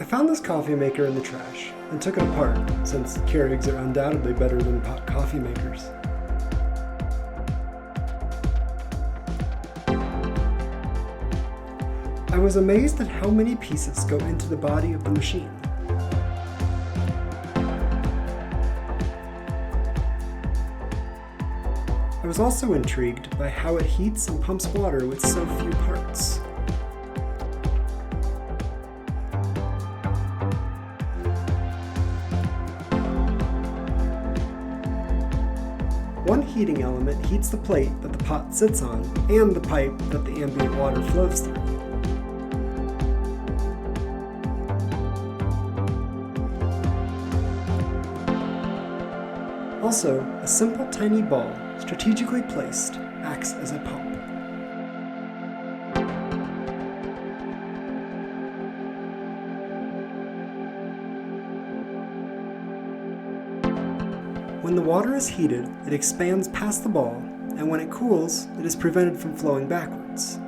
I found this coffee maker in the trash and took it apart, since Keurigs are undoubtedly better than pot coffee makers. I was amazed at how many pieces go into the body of the machine. I was also intrigued by how it heats and pumps water with so few parts. One heating element heats the plate that the pot sits on and the pipe that the ambient water flows through. Also, a simple tiny ball, strategically placed, acts as a pump. When the water is heated, it expands past the ball, and when it cools, it is prevented from flowing backwards.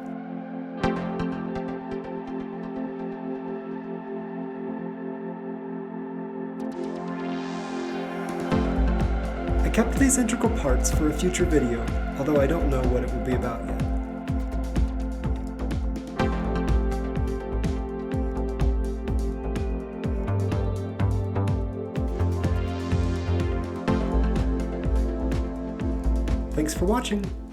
I kept these integral parts for a future video, although I don't know what it will be about yet. Thanks for watching!